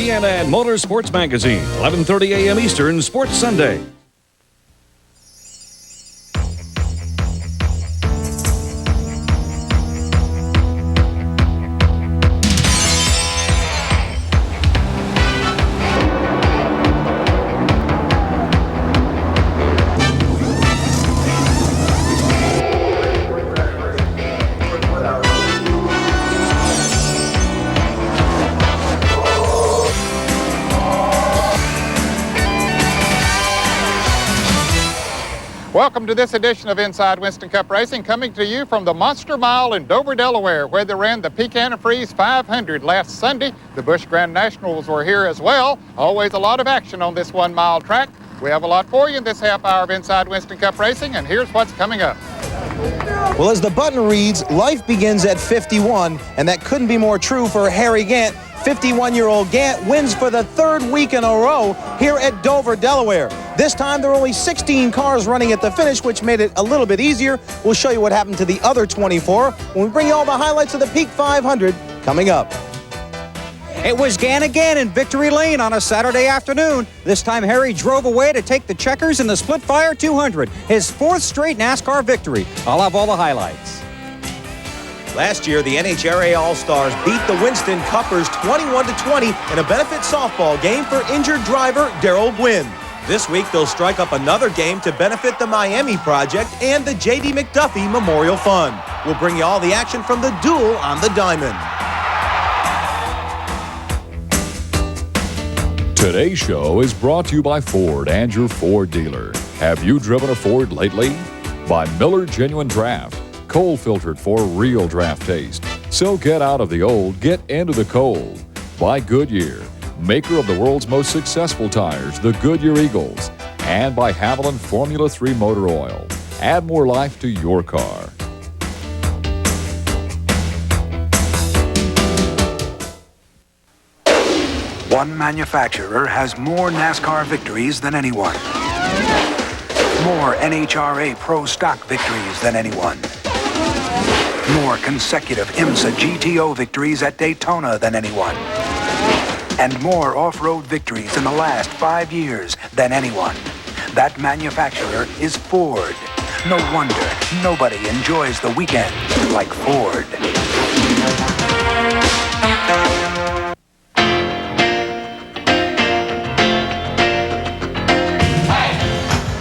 CNN Motorsports Magazine, 11:30 a.m. Eastern, Sports Sunday. Welcome to this edition of Inside Winston Cup Racing, coming to you from the Monster Mile in Dover, Delaware, where they ran the Peak Antifreeze 500 last Sunday. The Busch Grand Nationals were here as well. Always a lot of action on this 1 mile track. We have a lot for you in this half hour of Inside Winston Cup Racing, and here's what's coming up. Well, as the button reads, life begins at 51, and that couldn't be more true for Harry Gant. 51-year-old Gant wins for the 3rd week in a row here at Dover, Delaware. This time there are only 16 cars running at the finish, which made it a little bit easier. We'll show you what happened to the other 24 when we bring you all the highlights of the Peak 500 coming up. It was Gant again in victory lane on a Saturday afternoon. This time Harry drove away to take the checkers in the Splitfire 200, his 4th straight NASCAR victory. I'll have all the highlights. Last year, the NHRA All-Stars beat the Winston Cuppers 21-20 in a benefit softball game for injured driver Daryl Gwynn. This week, they'll strike up another game to benefit the Miami Project and the J.D. McDuffie Memorial Fund. We'll bring you all the action from the duel on the diamond. Today's show is brought to you by Ford and your Ford dealer. Have you driven a Ford lately? By Miller Genuine Draft. Cold filtered for real draft taste. So get out of the old, get into the cold. By Goodyear, maker of the world's most successful tires, the Goodyear Eagles. And by Haviland Formula 3 Motor Oil. Add more life to your car. One manufacturer has more NASCAR victories than anyone. More NHRA Pro Stock victories than anyone. More consecutive IMSA GTO victories at Daytona than anyone. And more off-road victories in the last 5 years than anyone. That manufacturer is Ford. No wonder nobody enjoys the weekend like Ford.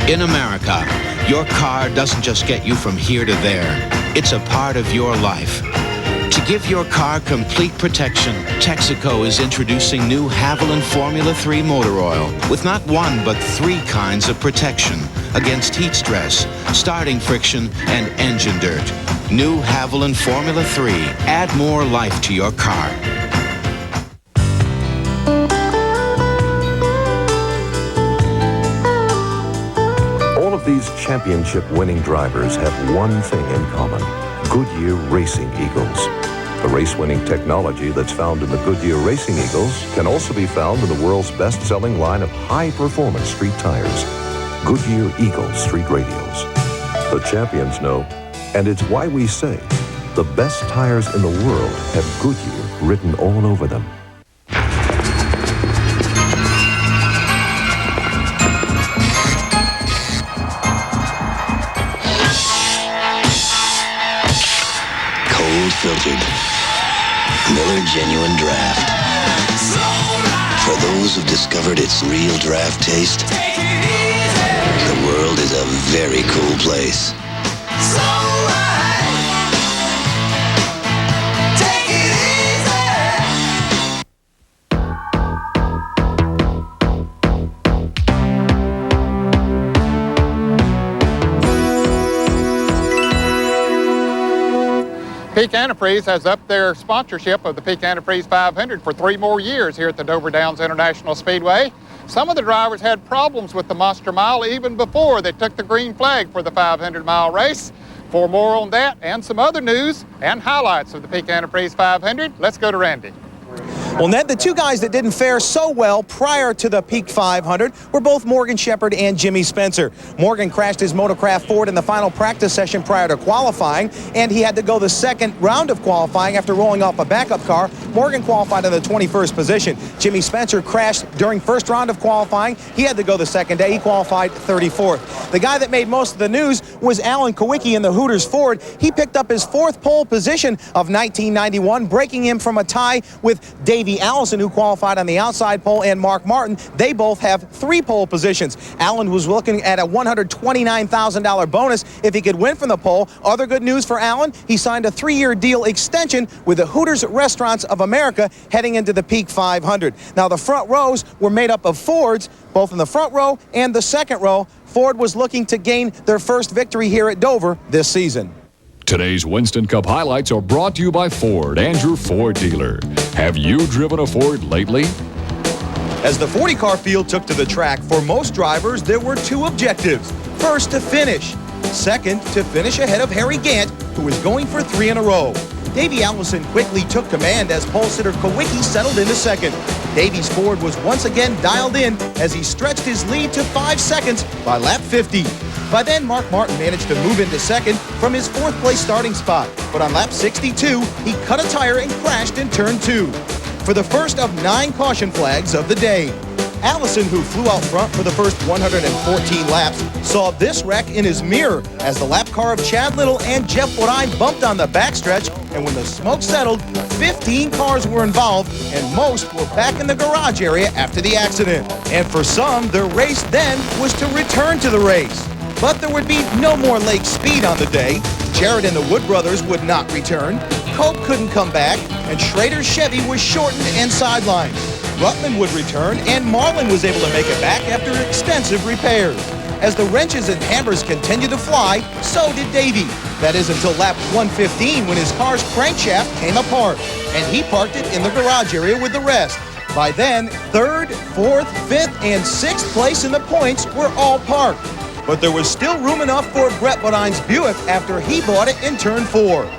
In America, your car doesn't just get you from here to there. It's a part of your life. To give your car complete protection, Texaco is introducing new Haviland Formula 3 motor oil with not one but 3 kinds of protection against heat stress, starting friction, and engine dirt. New Haviland Formula 3. Add more life to your car. All of these championship-winning drivers have one thing in common: Goodyear Racing Eagles. The race-winning technology that's found in the Goodyear Racing Eagles can also be found in the world's best-selling line of high-performance street tires, Goodyear Eagle Street Radials. The champions know, and it's why we say the best tires in the world have Goodyear written all over them. Filtered Miller Genuine Draft. For those who've discovered its real draft taste, the world is a very cool place. Peak Antifreeze has upped their sponsorship of the Peak Antifreeze 500 for 3 more years here at the Dover Downs International Speedway. Some of the drivers had problems with the Monster Mile even before they took the green flag for the 500-mile race. For more on that and some other news and highlights of the Peak Antifreeze 500, let's go to Randy. Well, Ned, the two guys that didn't fare so well prior to the Peak 500 were both Morgan Shepherd and Jimmy Spencer. Morgan crashed his Motorcraft Ford in the final practice session prior to qualifying, and he had to go the second round of qualifying after rolling off a backup car. Morgan qualified in the 21st position. Jimmy Spencer crashed during first round of qualifying. He had to go the second day. He qualified 34th. The guy that made most of the news was Alan Kawicki in the Hooters Ford. He picked up his fourth pole position of 1991, breaking him from a tie with Davey Allison, who qualified on the outside pole, and Mark Martin. They both have 3 pole positions. Allen was looking at a $129,000 bonus if he could win from the pole. Other good news for Allen, he signed a 3-year deal extension with the Hooters Restaurants of America heading into the Peak 500. Now, the front rows were made up of Fords, both in the front row and the second row. Ford was looking to gain their first victory here at Dover this season. Today's Winston Cup highlights are brought to you by Ford and your Ford dealer. Have you driven a Ford lately? As the 40-car field took to the track, for most drivers, there were 2 objectives. First, to finish. Second, to finish ahead of Harry Gant, who was going for 3 in a row. Davey Allison quickly took command as pole sitter Kawicki settled into second. Davey's Ford was once again dialed in as he stretched his lead to 5 seconds by lap 50. By then, Mark Martin managed to move into second from his 4th place starting spot. But on lap 62, he cut a tire and crashed in turn 2. For the first of 9 caution flags of the day. Allison, who flew out front for the first 114 laps, saw this wreck in his mirror as the lap car of Chad Little and Jeff Bodine bumped on the backstretch, and when the smoke settled, 15 cars were involved, and most were back in the garage area after the accident. And for some, their race then was to return to the race. But there would be no more lake speed on the day. Jarrett and the Wood brothers would not return. Cope couldn't come back, and Schrader's Chevy was shortened and sidelined. Rutland would return, and Marlin was able to make it back after extensive repairs. As the wrenches and hammers continued to fly, so did Davey. That is until lap 115 when his car's crankshaft came apart, and he parked it in the garage area with the rest. By then, 3rd, 4th, 5th, and 6th place in the points were all parked. But there was still room enough for Brett Bodine's Buick after he bought it in turn 4.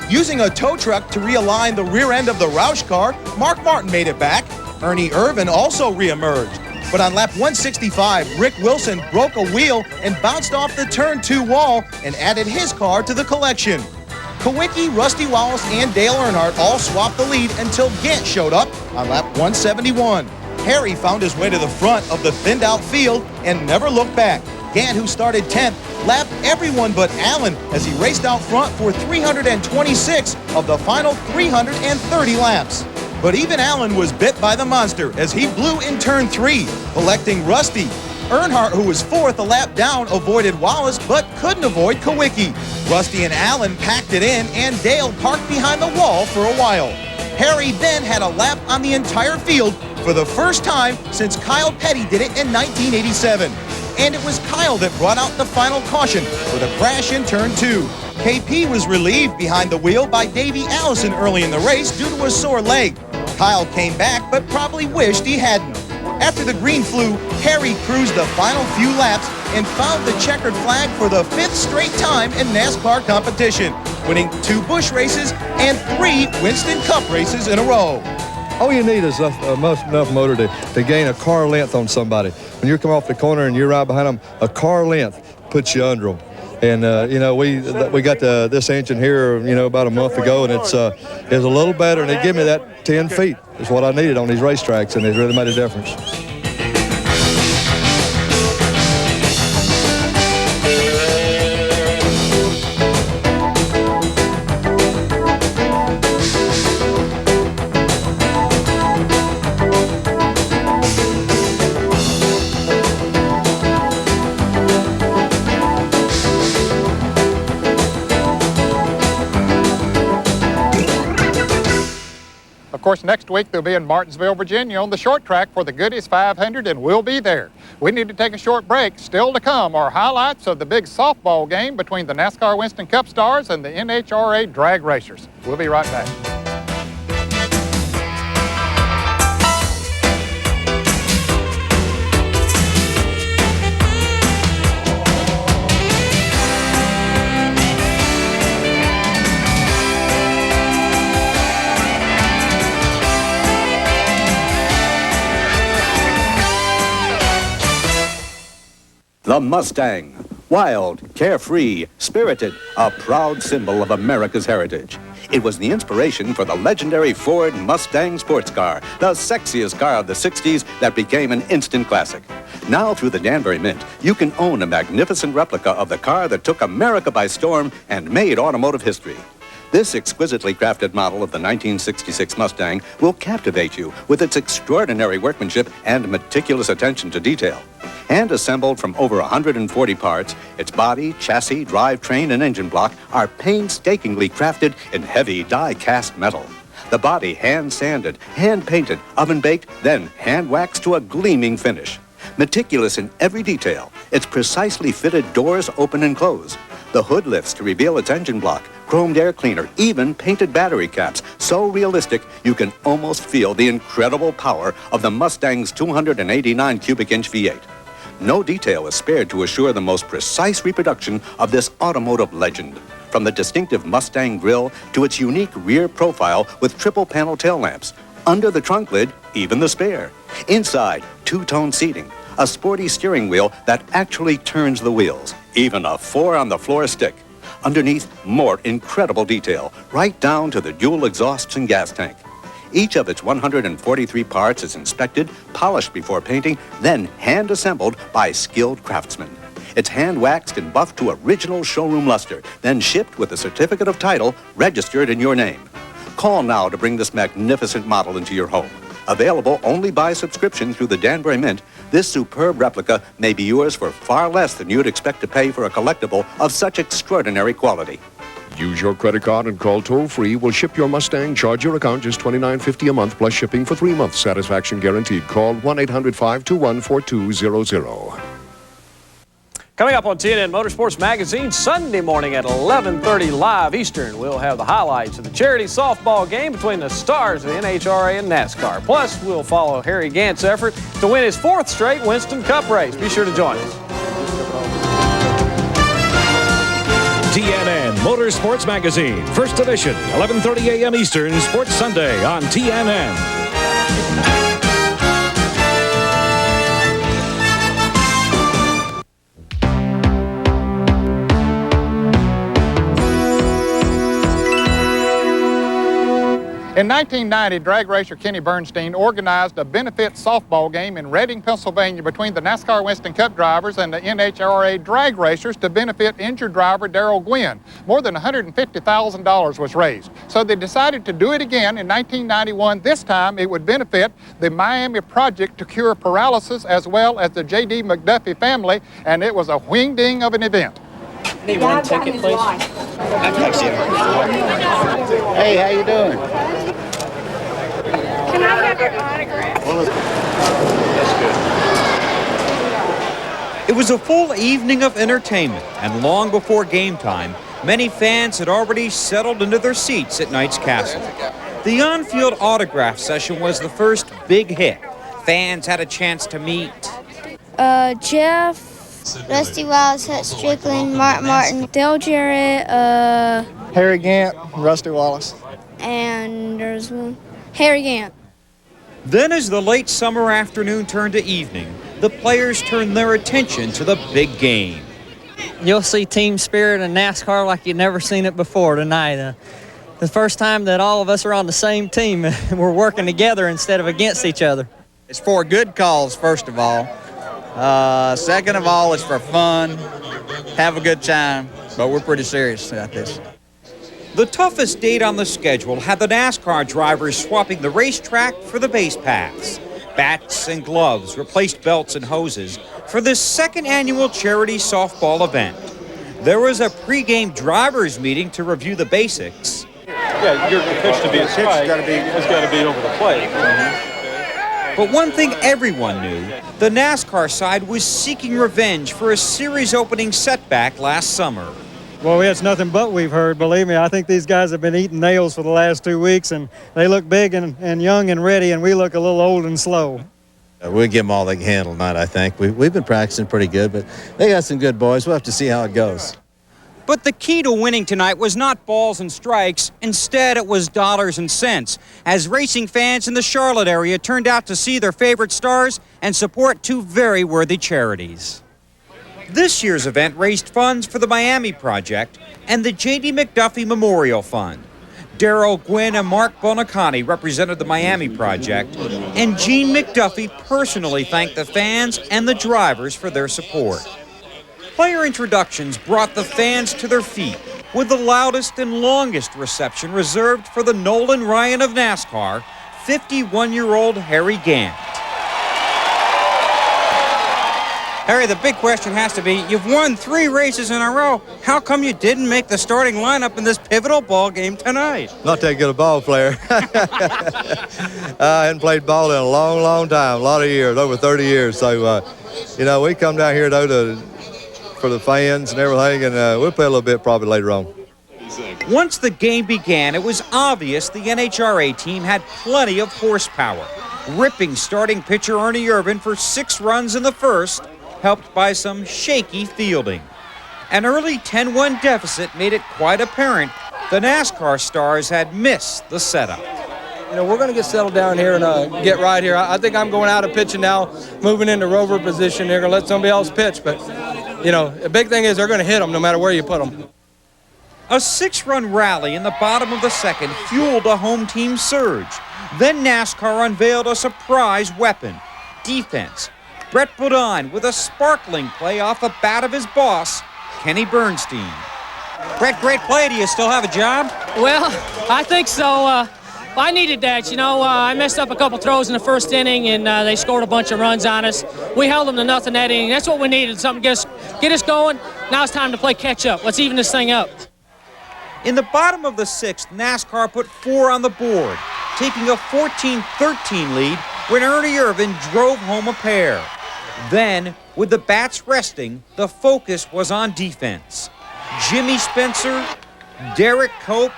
Using a tow truck to realign the rear end of the Roush car, Mark Martin made it back. Ernie Irvin also reemerged. But on lap 165, Rick Wilson broke a wheel and bounced off the turn 2 wall and added his car to the collection. Kawicki, Rusty Wallace, and Dale Earnhardt all swapped the lead until Gant showed up on lap 171. Harry found his way to the front of the thinned-out field and never looked back. Gant, who started 10th, lapped everyone but Allen as he raced out front for 326 of the final 330 laps. But even Allen was bit by the monster as he blew in turn 3, collecting Rusty. Earnhardt, who was 4th a lap down, avoided Wallace but couldn't avoid Kawicki. Rusty and Allen packed it in, and Dale parked behind the wall for a while. Harry then had a lap on the entire field for the first time since Kyle Petty did it in 1987. And it was Kyle that brought out the final caution with a crash in turn 2. KP was relieved behind the wheel by Davey Allison early in the race due to a sore leg. Kyle came back but probably wished he hadn't. After the green flew, Harry cruised the final few laps and found the checkered flag for the 5th straight time in NASCAR competition, winning 2 Busch races and 3 Winston Cup races in a row. All you need is enough motor to gain a car length on somebody. When you come off the corner and you're right behind them, a car length puts you under them. And, we got this engine here, about a month ago, and it's a little better, and it gave me that 10 feet. Is what I needed on these racetracks, and it really made a difference. Of course, next week they'll be in Martinsville, Virginia on the short track for the Goodies 500, and we'll be there. We need to take a short break. Still to come are highlights of the big softball game between the NASCAR Winston Cup stars and the NHRA drag racers. We'll be right back. The Mustang. Wild, carefree, spirited, a proud symbol of America's heritage. It was the inspiration for the legendary Ford Mustang sports car, the sexiest car of the 60s that became an instant classic. Now through the Danbury Mint, you can own a magnificent replica of the car that took America by storm and made automotive history. This exquisitely crafted model of the 1966 Mustang will captivate you with its extraordinary workmanship and meticulous attention to detail. Hand assembled from over 140 parts, its body, chassis, drivetrain, and engine block are painstakingly crafted in heavy die-cast metal. The body hand-sanded, hand-painted, oven-baked, then hand-waxed to a gleaming finish. Meticulous in every detail, its precisely fitted doors open and close. The hood lifts to reveal its engine block, chromed air cleaner, even painted battery caps. So realistic, you can almost feel the incredible power of the Mustang's 289 cubic inch V8. No detail is spared to assure the most precise reproduction of this automotive legend. From the distinctive Mustang grille to its unique rear profile with triple panel tail lamps. Under the trunk lid, even the spare. Inside, two-tone seating. A sporty steering wheel that actually turns the wheels. Even a 4-on-the-floor stick. Underneath, more incredible detail, right down to the dual exhausts and gas tank. Each of its 143 parts is inspected, polished before painting, then hand-assembled by skilled craftsmen. It's hand-waxed and buffed to original showroom luster, then shipped with a certificate of title registered in your name. Call now to bring this magnificent model into your home. Available only by subscription through the Danbury Mint, this superb replica may be yours for far less than you'd expect to pay for a collectible of such extraordinary quality. Use your credit card and call toll-free. We'll ship your Mustang. Charge your account just $29.50 a month plus shipping for 3 months. Satisfaction guaranteed. Call 1-800-521-4200. Coming up on TNN Motorsports Magazine Sunday morning at 11:30 live Eastern, we'll have the highlights of the charity softball game between the stars of the NHRA and NASCAR. Plus, we'll follow Harry Gant's effort to win his 4th straight Winston Cup race. Be sure to join us. TNN Motorsports Magazine, first edition, 11:30 a.m. Eastern, Sports Sunday on TNN. In 1990, drag racer Kenny Bernstein organized a benefit softball game in Reading, Pennsylvania between the NASCAR Winston Cup drivers and the NHRA drag racers to benefit injured driver Darrell Gwynn. More than $150,000 was raised. So they decided to do it again in 1991. This time it would benefit the Miami Project to Cure Paralysis as well as the J.D. McDuffie family, and it was a wing-ding of an event. Need one ticket, please. Hey, how you doing? Can I have your autograph? It was a full evening of entertainment, and long before game time, many fans had already settled into their seats at Knight's Castle. The on-field autograph session was the first big hit. Fans had a chance to meet Jeff, Rusty Wallace, Hut Strickland, Mark Martin, Ned Jarrett, Harry Gant, Rusty Wallace. And there's one, Harry Gant. Then as the late summer afternoon turned to evening, the players turned their attention to the big game. You'll see team spirit in NASCAR like you've never seen it before tonight. The first time that all of us are on the same team, we're working together instead of against each other. It's for good cause, first of all. Second of all, it's for fun, have a good time, but we're pretty serious about this. The toughest date on the schedule had the NASCAR drivers swapping the racetrack for the base paths. Bats and gloves replaced belts and hoses for this second annual charity softball event. There was a pregame drivers meeting to review the basics. Yeah, your pitch to be a strike has got to be over the plate. But one thing everyone knew, the NASCAR side was seeking revenge for a series-opening setback last summer. Well, it's nothing but we've heard, believe me. I think these guys have been eating nails for the last 2 weeks, and they look big and young and ready, and we look a little old and slow. We'll give them all they can handle tonight, I think. We've been practicing pretty good, but they got some good boys. We'll have to see how it goes. But the key to winning tonight was not balls and strikes. Instead, it was dollars and cents, as racing fans in the Charlotte area turned out to see their favorite stars and support two very worthy charities. This year's event raised funds for the Miami Project and the J.D. McDuffie Memorial Fund. Darrell Gwynn and Mark Bonacani represented the Miami Project, and Gene McDuffie personally thanked the fans and the drivers for their support. Player introductions brought the fans to their feet, with the loudest and longest reception reserved for the Nolan Ryan of NASCAR, 51-year-old Harry Gant. Harry, the big question has to be, you've won 3 races in a row. How come you didn't make the starting lineup in this pivotal ball game tonight? Not that good a ball player. I hadn't played ball in a long, long time, a lot of years, over 30 years. So, we come down here, though, for the fans and everything, and we'll play a little bit probably later on. Once the game began, it was obvious the NHRA team had plenty of horsepower, ripping starting pitcher Ernie Irvin for 6 runs in the first, helped by some shaky fielding. An early 10-1 deficit made it quite apparent the NASCAR stars had missed the setup. We're going to get settled down here and get right here. I think I'm going out of pitching now, moving into rover position. They're going to let somebody else pitch, but, the big thing is they're going to hit them no matter where you put them. A 6-run rally in the bottom of the second fueled a home team surge. Then NASCAR unveiled a surprise weapon, defense. Brett Bodine with a sparkling play off the bat of his boss, Kenny Bernstein. Brett, great play. Do you still have a job? Well, I think so. I needed that. I messed up a couple throws in the first inning, and they scored a bunch of runs on us. We held them to nothing that inning. That's what we needed, something to get us going. Now it's time to play catch-up. Let's even this thing up. In the bottom of the 6th, NASCAR put 4 on the board, taking a 14-13 lead when Ernie Irvin drove home a pair. Then, with the bats resting, the focus was on defense. Jimmy Spencer, Derek Cope,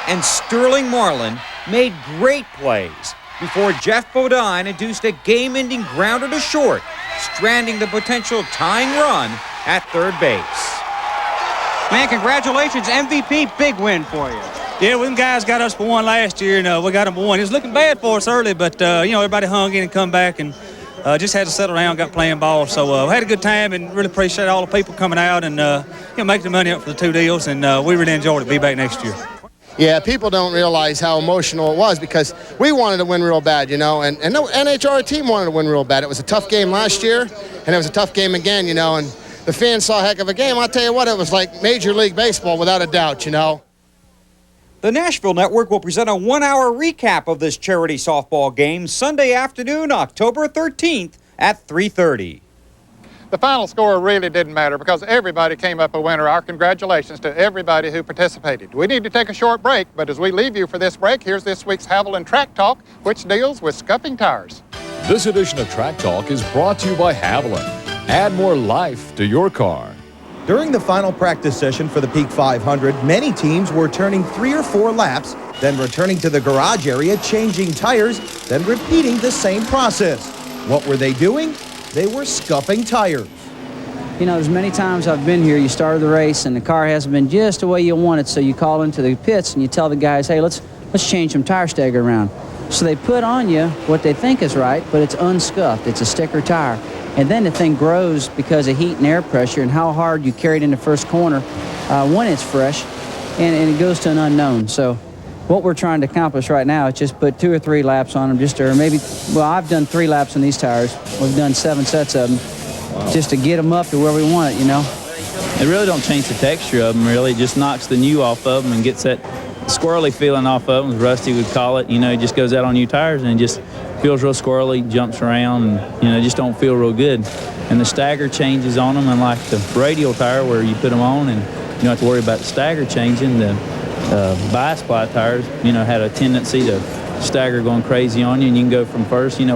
and Sterling Marlin made great plays before Jeff Bodine induced a game-ending grounder to short, stranding the potential tying run at third base. Man, congratulations, MVP, big win for you. Yeah, them guys got us for 1 last year, and we got them for 1. It was looking bad for us early, but, everybody hung in and come back and just had to settle down, got playing ball. So we had a good time and really appreciate all the people coming out and, making the money up for the 2 deals, and we really enjoyed it. Be back next year. Yeah, people don't realize how emotional it was because we wanted to win real bad, and the NHRA team wanted to win real bad. It was a tough game last year, and it was a tough game again, and the fans saw a heck of a game. I'll tell you what, it was like Major League Baseball without a doubt, The Nashville Network will present a 1-hour recap of this charity softball game Sunday afternoon, October 13th at 3:30. The final score really didn't matter because everybody came up a winner. Our congratulations to everybody who participated. We need to take a short break, but as we leave you for this break, here's this week's Haviland Track Talk, which deals with scuffing tires. This edition of Track Talk is brought to you by Haviland. Add more life to your car. During the final practice session for the Peak 500, many teams were turning 3 or 4 laps, then returning to the garage area, changing tires, then repeating the same process. What were they doing? They were scuffing tires. There's many times I've been here, you started the race and the car hasn't been just the way you want it, so you call into the pits and you tell the guys, hey, let's change some tire stagger around. So they put on you what they think is right, but it's unscuffed. It's a sticker tire. And then the thing grows because of heat and air pressure and how hard you carry it in the first corner when it's fresh, and it goes to an unknown. So what we're trying to accomplish right now is just put 2 or 3 laps on them, I've done 3 laps on these tires. We've done 7 sets of them, just to get them up to where we want it, It really don't change the texture of them, really. It just knocks the new off of them and gets that squirrely feeling off of them, as Rusty would call it. It just goes out on new tires and it just feels real squirrely, jumps around, and, just don't feel real good. And the stagger changes on them, unlike the radial tire where you put them on and you don't have to worry about the stagger changing. The bi-split tires, had a tendency to stagger going crazy on you, and you can go from first. We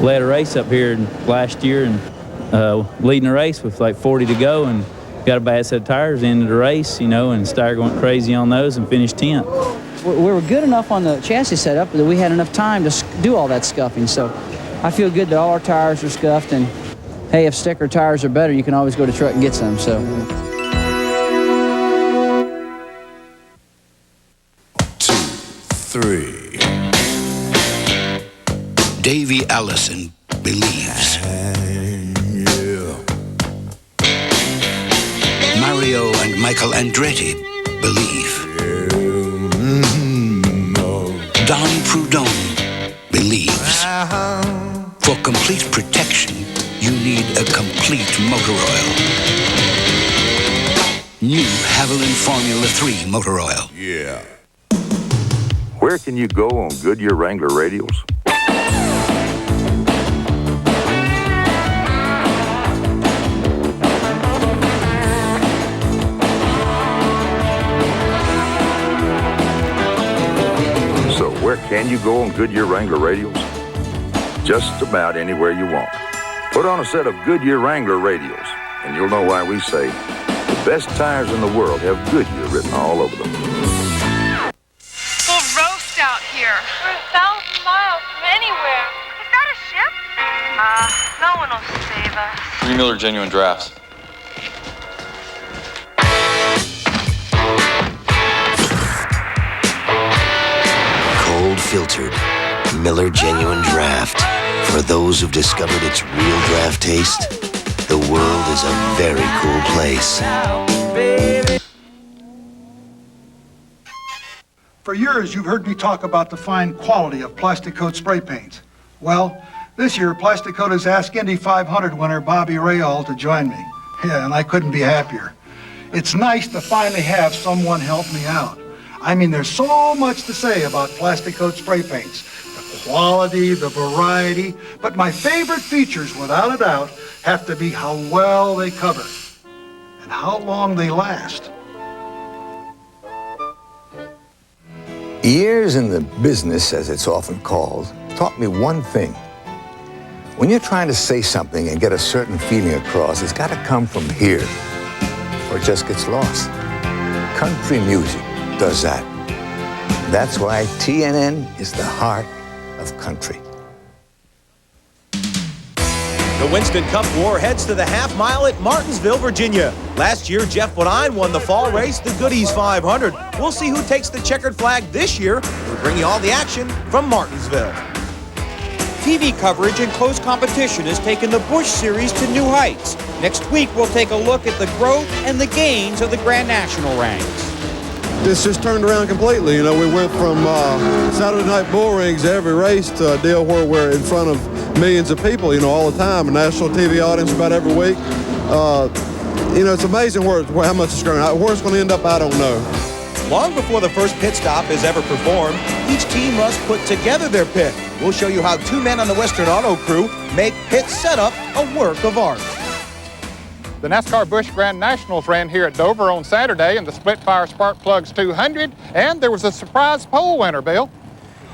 led a race up here last year and leading a race with like 40 to go and got a bad set of tires into the race, and stagger went crazy on those and finished 10th. We were good enough on the chassis setup that we had enough time to do all that scuffing. So I feel good that all our tires are scuffed, and hey, if sticker tires are better, you can always go to truck and get some. So. 2, 3. Davey Ellison believes. and Michael Andretti believe. Don Prudhomme believes. For complete protection, you need a complete motor oil. New Haviland Formula 3 motor oil. Yeah. Where can you go on Goodyear Wrangler radials? So where can you go on Goodyear Wrangler radials? Just about anywhere you want. Put on a set of Goodyear Wrangler radials, and you'll know why we say the best tires in the world have Goodyear written all over them. Full roast out here. We're 1,000 miles from anywhere. Is that a ship? No one will save us. 3 Miller Genuine Drafts. Cold filtered Miller Genuine Draft. For those who've discovered its real draft taste, the world is a very cool place. For years, you've heard me talk about the fine quality of Plastic Coat spray paints. Well, this year, Plastic Coat has asked Indy 500 winner Bobby Rahal to join me. Yeah, and I couldn't be happier. It's nice to finally have someone help me out. I mean, there's so much to say about Plastic Coat spray paints. The quality, the variety, but my favorite features, without a doubt, have to be how well they cover and how long they last. Years in the business, as it's often called, taught me one thing. When you're trying to say something and get a certain feeling across, it's got to come from here, or it just gets lost. Country music does that. That's why TNN is the heart of country. The Winston Cup War heads to the half mile at Martinsville, Virginia. Last year, Jeff Bodine won the fall race, the Goodies 500. We'll see who takes the checkered flag this year. We'll bring you all the action from Martinsville. TV coverage and close competition has taken the Busch Series to new heights. Next week, we'll take a look at the growth and the gains of the Grand National ranks. It's just turned around completely. You know, we went from Saturday night bull rings every race to a deal where we're in front of millions of people, you know, all the time, a national TV audience about every week. You know, it's amazing how much it's grown. Where it's going to end up, I don't know. Long before the first pit stop is ever performed, each team must put together their pit. We'll show you how two men on the Western Auto crew make pit setup a work of art. The NASCAR Busch Grand Nationals ran here at Dover on Saturday in the Splitfire Spark Plugs 200, and there was a surprise pole winner, Bill.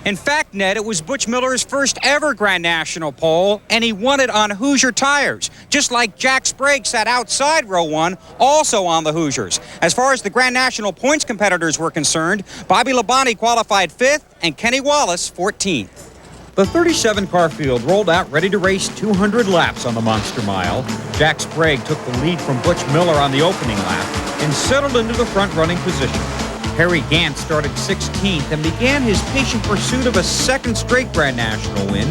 In fact, Ned, it was Butch Miller's first ever Grand National pole, and he won it on Hoosier tires, just like Jack Sprague sat outside row one, also on the Hoosiers. As far as the Grand National points competitors were concerned, Bobby Labonte qualified 5th and Kenny Wallace 14th. The 37-car field rolled out ready to race 200 laps on the Monster Mile. Jack Sprague took the lead from Butch Miller on the opening lap and settled into the front-running position. Harry Gant started 16th and began his patient pursuit of a second straight Grand National win,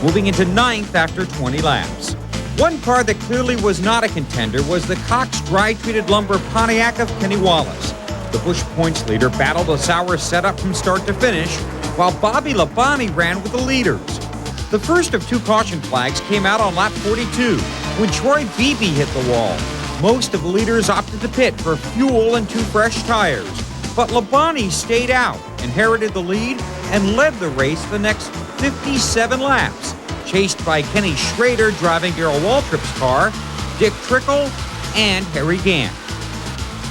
moving into 9th after 20 laps. One car that clearly was not a contender was the Cox dry-treated lumber Pontiac of Kenny Wallace. The Busch points leader battled a sour setup from start to finish, while Bobby Labonte ran with the leaders. The first of two caution flags came out on lap 42 when Troy Beebe hit the wall. Most of the leaders opted to pit for fuel and 2 fresh tires, but Labonte stayed out, inherited the lead, and led the race the next 57 laps, chased by Kenny Schrader driving Darrell Waltrip's car, Dick Trickle, and Harry Gant.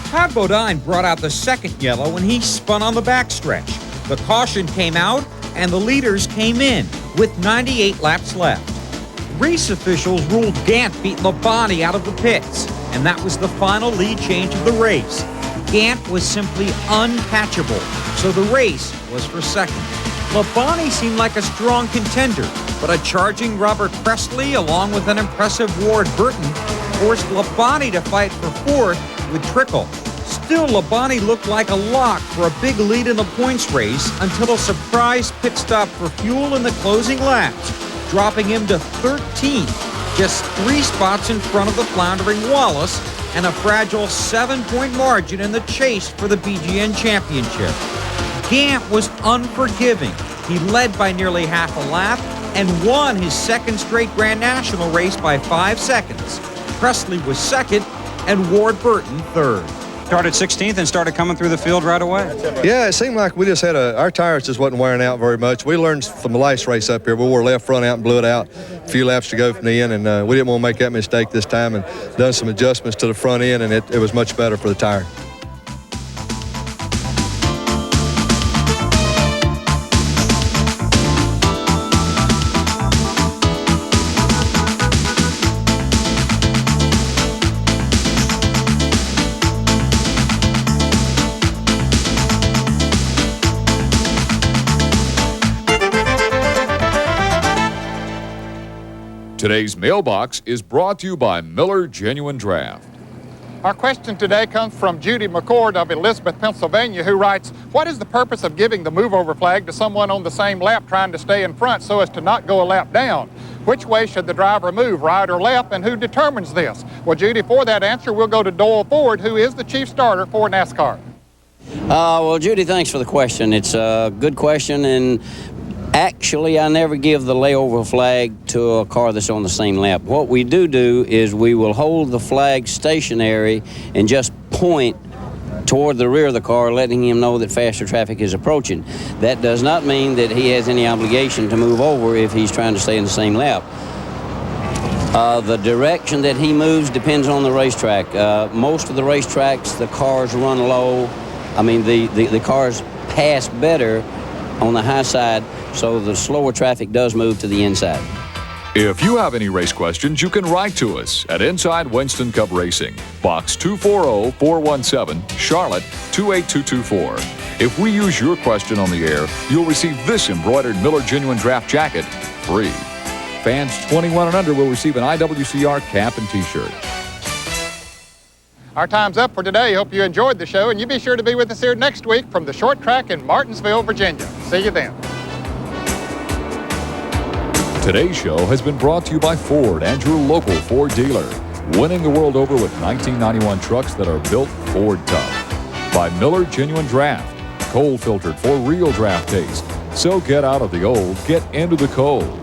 Todd Bodine brought out the second yellow when he spun on the backstretch. The caution came out, and the leaders came in, with 98 laps left. Race officials ruled Gant beat Labonte out of the pits, and that was the final lead change of the race. Gant was simply uncatchable, so the race was for second. Labonte seemed like a strong contender, but a charging Robert Presley, along with an impressive Ward Burton, forced Labonte to fight for fourth with Trickle. Still, Labonte looked like a lock for a big lead in the points race until a surprise pit stop for fuel in the closing laps, dropping him to 13th, just 3 spots in front of the floundering Wallace, and a fragile 7-point margin in the chase for the BGN championship. Gant was unforgiving. He led by nearly half a lap and won his second straight Grand National race by 5 seconds. Presley was second and Ward Burton third. Started 16th and started coming through the field right away. Yeah, it seemed like we just had our tires just wasn't wearing out very much. We learned from the last race up here. We wore left front out and blew it out. A few laps to go from the end, and we didn't want to make that mistake this time, and done some adjustments to the front end, and it was much better for the tire. Today's mailbox is brought to you by Miller Genuine Draft. Our question today comes from Judy McCord of Elizabeth, Pennsylvania, who writes, what is the purpose of giving the move-over flag to someone on the same lap trying to stay in front so as to not go a lap down? Which way should the driver move, right or left, and who determines this? Well, Judy, for that answer, we'll go to Doyle Ford, who is the chief starter for NASCAR. Well, Judy, thanks for the question. It's a good question, and actually, I never give the layover flag to a car that's on the same lap. What we do is we will hold the flag stationary and just point toward the rear of the car, letting him know that faster traffic is approaching. That does not mean that he has any obligation to move over if he's trying to stay in the same lap. The direction that he moves depends on the racetrack. Most of the racetracks, the cars run low. I mean, the cars pass better on the high side, so the slower traffic does move to the inside. If you have any race questions, you can write to us at Inside Winston Cup Racing, Box 240-417, Charlotte 28224. If we use your question on the air, you'll receive this embroidered Miller Genuine Draft jacket free. Fans 21 and under will receive an IWCR cap and t-shirt. Our time's up for today. Hope you enjoyed the show, and you be sure to be with us here next week from the short track in Martinsville, Virginia. See you then. Today's show has been brought to you by Ford and your local Ford dealer. Winning the world over with 1991 trucks that are built Ford tough. By Miller Genuine Draft, cold filtered for real draft taste. So get out of the old, get into the cold.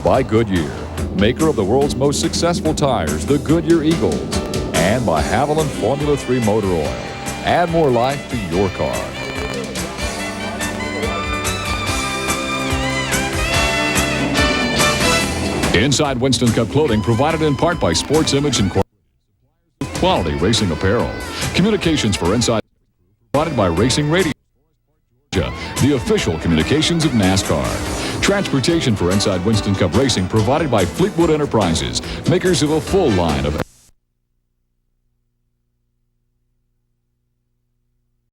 By Goodyear, maker of the world's most successful tires, the Goodyear Eagles. And by Haviland Formula 3 Motor Oil. Add more life to your car. Inside Winston Cup clothing provided in part by Sports Image and Quality Racing Apparel. Communications for Inside provided by Racing Radio, the official communications of NASCAR. Transportation for Inside Winston Cup Racing provided by Fleetwood Enterprises, makers of a full line of